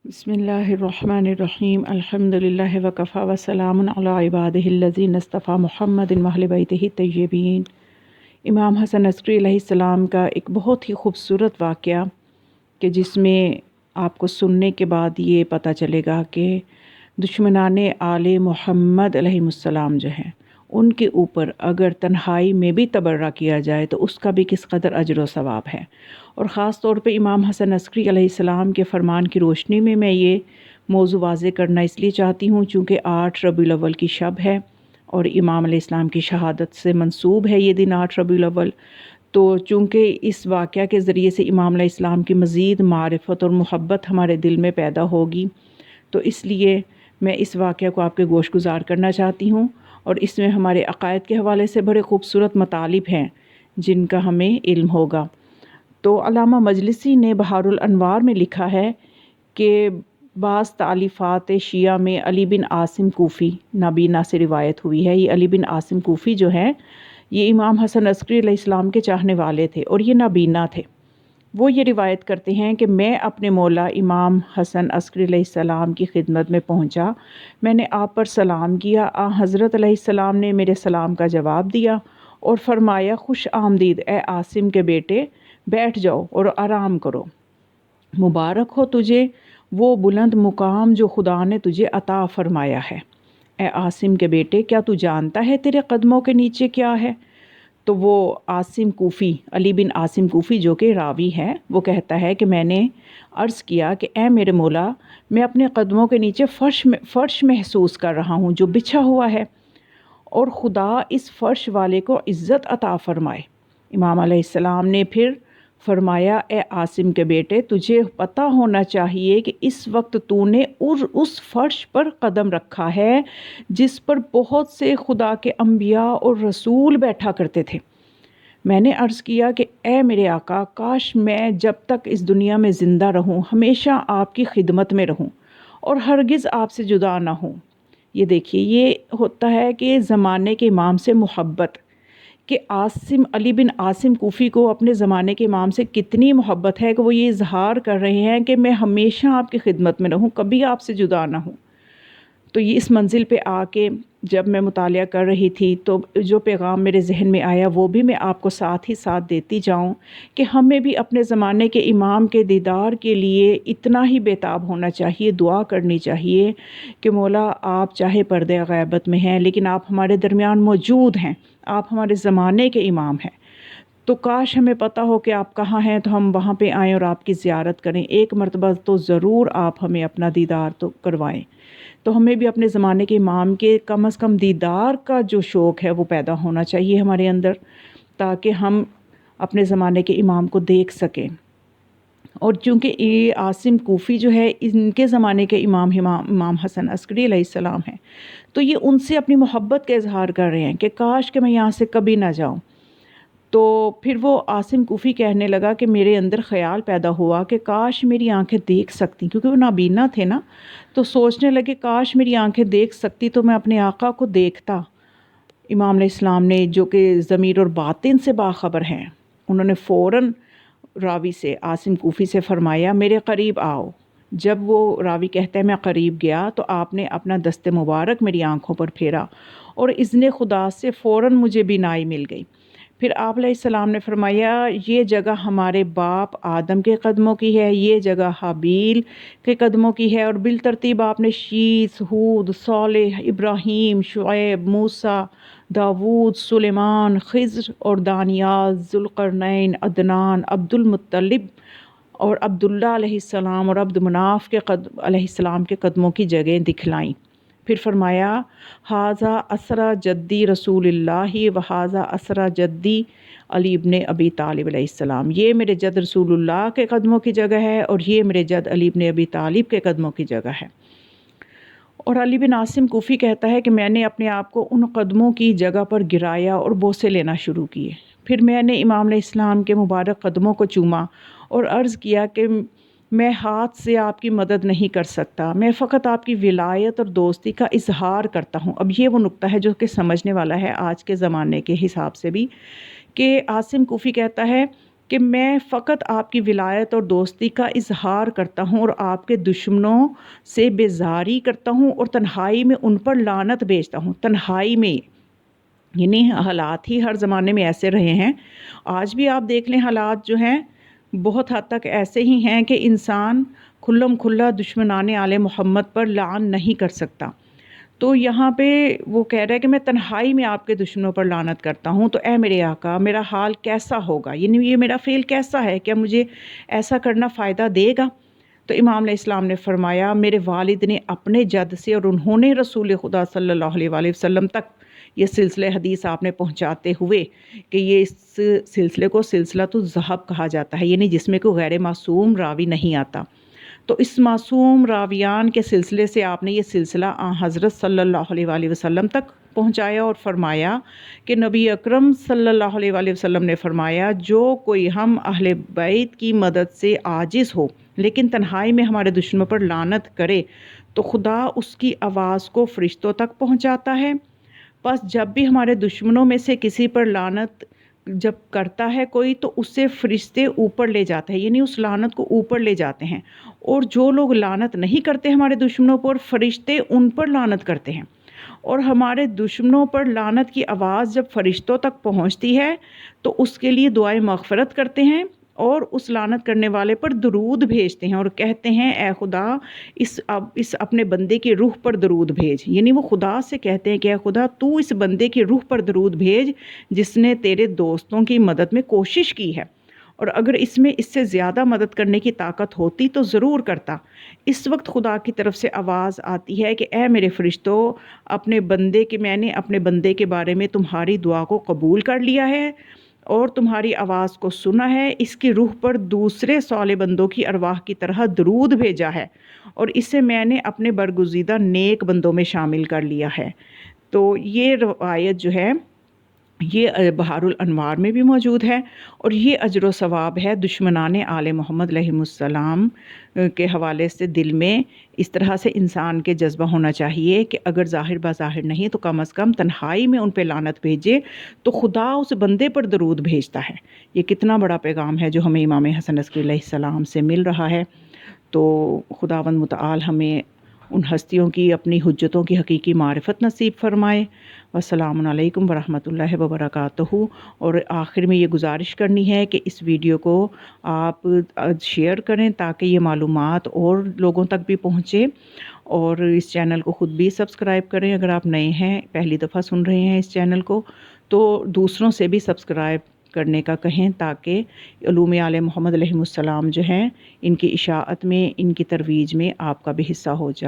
بسم اللہ الرحمن الرحیم الحمد للہ وکفی وسلام علی عبادہ الذین اصطفیٰ محمد واہل بیتہ الطیبین۔ امام حسن عسکری علیہ السلام کا ایک بہت ہی خوبصورت واقعہ کہ جس میں آپ کو سننے کے بعد یہ پتہ چلے گا کہ دشمنان آل محمد علیہ السلام جو ہیں ان کے اوپر اگر تنہائی میں بھی تبرہ کیا جائے تو اس کا بھی کس قدر اجر و ثواب ہے۔ اور خاص طور پہ امام حسن عسکری علیہ السلام کے فرمان کی روشنی میں یہ موضوع واضح کرنا اس لیے چاہتی ہوں چونکہ 8 ربیع الاول کی شب ہے اور امام علیہ السلام کی شہادت سے منسوب ہے یہ دن 8 ربیع الاول۔ تو چونکہ اس واقعہ کے ذریعے سے امام علیہ السلام کی مزید معرفت اور محبت ہمارے دل میں پیدا ہوگی، تو اس لیے میں اس واقعہ کو آپ کے گوش گزار کرنا چاہتی ہوں، اور اس میں ہمارے عقائد کے حوالے سے بڑے خوبصورت مطالب ہیں جن کا ہمیں علم ہوگا۔ تو علامہ مجلسی نے بحار الانوار میں لکھا ہے کہ بعض تالیفات شیعہ میں علی بن عاصم کوفی نابینا سے روایت ہوئی ہے۔ یہ علی بن عاصم کوفی جو ہیں یہ امام حسن عسکری علیہ السلام کے چاہنے والے تھے اور یہ نابینا تھے۔ وہ یہ روایت کرتے ہیں کہ میں اپنے مولا امام حسن عسکری علیہ السلام کی خدمت میں پہنچا، میں نے آپ پر سلام کیا، حضرت علیہ السلام نے میرے سلام کا جواب دیا اور فرمایا خوش آمدید اے عاصم کے بیٹے، بیٹھ جاؤ اور آرام کرو، مبارک ہو تجھے وہ بلند مقام جو خدا نے تجھے عطا فرمایا ہے۔ اے عاصم کے بیٹے، کیا تو جانتا ہے تیرے قدموں کے نیچے کیا ہے؟ تو وہ عاصم کوفی، علی بن عاصم کوفی جو کہ راوی ہے، وہ کہتا ہے کہ میں نے عرض کیا کہ اے میرے مولا، میں اپنے قدموں کے نیچے فرش محسوس کر رہا ہوں جو بچھا ہوا ہے، اور خدا اس فرش والے کو عزت عطا فرمائے۔ امام علیہ السلام نے پھر فرمایا اے عاصم کے بیٹے، تجھے پتہ ہونا چاہیے کہ اس وقت تو نے اس فرش پر قدم رکھا ہے جس پر بہت سے خدا کے انبیاء اور رسول بیٹھا کرتے تھے۔ میں نے عرض کیا کہ اے میرے آقا، کاش میں جب تک اس دنیا میں زندہ رہوں ہمیشہ آپ کی خدمت میں رہوں اور ہرگز آپ سے جدا نہ ہوں۔ یہ دیکھیے، یہ ہوتا ہے کہ زمانے کے امام سے محبت، کہ علی بن عاصم کوفی کو اپنے زمانے کے امام سے کتنی محبت ہے کہ وہ یہ اظہار کر رہے ہیں کہ میں ہمیشہ آپ کی خدمت میں رہوں، کبھی آپ سے جدا نہ ہوں۔ تو یہ اس منزل پہ آ کے جب میں مطالعہ کر رہی تھی تو جو پیغام میرے ذہن میں آیا وہ بھی میں آپ کو ساتھ ہی ساتھ دیتی جاؤں کہ ہمیں بھی اپنے زمانے کے امام کے دیدار کے لیے اتنا ہی بیتاب ہونا چاہیے، دعا کرنی چاہیے کہ مولا آپ چاہے پردے غیبت میں ہیں لیکن آپ ہمارے درمیان موجود ہیں، آپ ہمارے زمانے کے امام ہیں، تو کاش ہمیں پتہ ہو کہ آپ کہاں ہیں تو ہم وہاں پہ آئیں اور آپ کی زیارت کریں، ایک مرتبہ تو ضرور آپ ہمیں اپنا دیدار تو کروائیں۔ تو ہمیں بھی اپنے زمانے کے امام کے کم از کم دیدار کا جو شوق ہے وہ پیدا ہونا چاہیے ہمارے اندر، تاکہ ہم اپنے زمانے کے امام کو دیکھ سکیں۔ اور چونکہ یہ عاصم کوفی جو ہے ان کے زمانے کے امام حسن عسکری علیہ السلام ہیں، تو یہ ان سے اپنی محبت کا اظہار کر رہے ہیں کہ کاش کہ میں یہاں سے کبھی نہ جاؤں۔ تو پھر وہ عاصم کوفی کہنے لگا کہ میرے اندر خیال پیدا ہوا کہ کاش میری آنکھیں دیکھ سکتی، کیونکہ وہ نابینا تھے نا، تو سوچنے لگے کاش میری آنکھیں دیکھ سکتی تو میں اپنے آقا کو دیکھتا۔ امام علیہ السلام نے، جو کہ ضمیر اور باطن سے باخبر ہیں، انہوں نے فوراً راوی سے، عاصم کوفی سے فرمایا میرے قریب آؤ۔ جب وہ راوی کہتا ہے میں قریب گیا تو آپ نے اپنا دست مبارک میری آنکھوں پر پھیرا اور اذن خدا سے فوراً مجھے بینائی مل گئی۔ پھر آپ علیہ السلام نے فرمایا یہ جگہ ہمارے باپ آدم کے قدموں کی ہے، یہ جگہ حابیل کے قدموں کی ہے، اور بالترتیب آپ نے شیث، ہود، صالح، ابراہیم، شعیب، موسیٰ، داود، سلیمان، خضر اور دانیال، ذوالقرنین، عدنان، عبد المطلب اور عبداللہ علیہ السلام اور عبد مناف علیہ السلام کے قدموں کی جگہیں دکھلائیں۔ پھر فرمایا ھذا اسرا جدی رسول اللہ و ھذا اسرا جدی علی ابن ابی طالب علیہ السلام، یہ میرے جد رسول اللہ کے قدموں کی جگہ ہے اور یہ میرے جد علی ابن ابی طالب کے قدموں کی جگہ ہے۔ اور علی بن عاصم کوفی کہتا ہے کہ میں نے اپنے آپ کو ان قدموں کی جگہ پر گرایا اور بوسے لینا شروع کیے، پھر میں نے امام علیہ السلام کے مبارک قدموں کو چوما اور عرض کیا کہ میں ہاتھ سے آپ کی مدد نہیں کر سکتا، میں فقط آپ کی ولایت اور دوستی کا اظہار کرتا ہوں۔ اب یہ وہ نقطہ ہے جو کہ سمجھنے والا ہے آج کے زمانے کے حساب سے بھی، کہ عاصم کوفی کہتا ہے کہ میں فقط آپ کی ولایت اور دوستی کا اظہار کرتا ہوں اور آپ کے دشمنوں سے بیزاری کرتا ہوں اور تنہائی میں ان پر لعنت بھیجتا ہوں۔ تنہائی میں، یعنی حالات ہی ہر زمانے میں ایسے رہے ہیں۔ آج بھی آپ دیکھ لیں حالات جو ہیں بہت حد تک ایسے ہی ہیں کہ انسان کھلم کھلا دشمنان آل محمد پر لعن نہیں کر سکتا۔ تو یہاں پہ وہ کہہ رہا ہے کہ میں تنہائی میں آپ کے دشمنوں پر لعنت کرتا ہوں، تو اے میرے آقا میرا حال کیسا ہوگا، یعنی یہ میرا فعل کیسا ہے، کیا مجھے ایسا کرنا فائدہ دے گا؟ تو امام علیہ السلام نے فرمایا میرے والد نے اپنے جد سے اور انہوں نے رسول خدا صلی اللہ علیہ وآلہ وسلم تک یہ سلسلہ حدیث آپ نے پہنچاتے ہوئے کہ یہ اس سلسلے کو سلسلۃ الذہب کہا جاتا ہے، یعنی جس میں کوئی غیر معصوم راوی نہیں آتا، تو اس معصوم راویان کے سلسلے سے آپ نے یہ سلسلہ حضرت صلی اللہ علیہ وآلہ وسلم تک پہنچایا اور فرمایا کہ نبی اکرم صلی اللہ علیہ وآلہ وسلم نے فرمایا جو کوئی ہم اہل بیت کی مدد سے عاجز ہو لیکن تنہائی میں ہمارے دشمنوں پر لعنت کرے تو خدا اس کی آواز کو فرشتوں تک پہنچاتا ہے۔ بس جب بھی ہمارے دشمنوں میں سے کسی پر لعنت جب کرتا ہے کوئی تو اس سے فرشتے اوپر لے جاتے ہیں، یعنی اس لعنت کو اوپر لے جاتے ہیں، اور جو لوگ لعنت نہیں کرتے ہمارے دشمنوں پر، فرشتے ان پر لعنت کرتے ہیں، اور ہمارے دشمنوں پر لعنت کی آواز جب فرشتوں تک پہنچتی ہے تو اس کے لیے دعائیں مغفرت کرتے ہیں اور اس لعنت کرنے والے پر درود بھیجتے ہیں اور کہتے ہیں اے خدا اس اپنے بندے کی روح پر درود بھیج، یعنی وہ خدا سے کہتے ہیں کہ اے خدا تو اس بندے کی روح پر درود بھیج جس نے تیرے دوستوں کی مدد میں کوشش کی ہے، اور اگر اس میں اس سے زیادہ مدد کرنے کی طاقت ہوتی تو ضرور کرتا۔ اس وقت خدا کی طرف سے آواز آتی ہے کہ اے میرے فرشتوں، میں نے اپنے بندے کے بارے میں تمہاری دعا کو قبول کر لیا ہے اور تمہاری آواز کو سنا ہے، اس کی روح پر دوسرے صالح بندوں کی ارواح کی طرح درود بھیجا ہے اور اسے میں نے اپنے برگزیدہ نیک بندوں میں شامل کر لیا ہے۔ تو یہ روایت جو ہے یہ بحار الانوار میں بھی موجود ہے، اور یہ اجر و ثواب ہے دشمنان آل محمد علیہ السلام کے حوالے سے دل میں اس طرح سے انسان کے جذبہ ہونا چاہیے کہ اگر ظاہر بظاہر نہیں تو کم از کم تنہائی میں ان پہ لعنت بھیجے تو خدا اس بندے پر درود بھیجتا ہے۔ یہ کتنا بڑا پیغام ہے جو ہمیں امام حسن عسکری علیہ السلام سے مل رہا ہے۔ تو خداوند متعال ہمیں ان ہستیوں کی اپنی حجتوں کی حقیقی معرفت نصیب فرمائے۔ والسلام علیکم ورحمۃ اللہ وبرکاتہ۔ اور آخر میں یہ گزارش کرنی ہے کہ اس ویڈیو کو آپ شیئر کریں تاکہ یہ معلومات اور لوگوں تک بھی پہنچے، اور اس چینل کو خود بھی سبسکرائب کریں اگر آپ نئے ہیں، پہلی دفعہ سن رہے ہیں اس چینل کو، تو دوسروں سے بھی سبسکرائب کرنے کا کہیں تاکہ علوم آل محمد علیہ السلام جو ہیں ان کی اشاعت میں، ان کی ترویج میں آپ کا بھی حصہ ہو جائے۔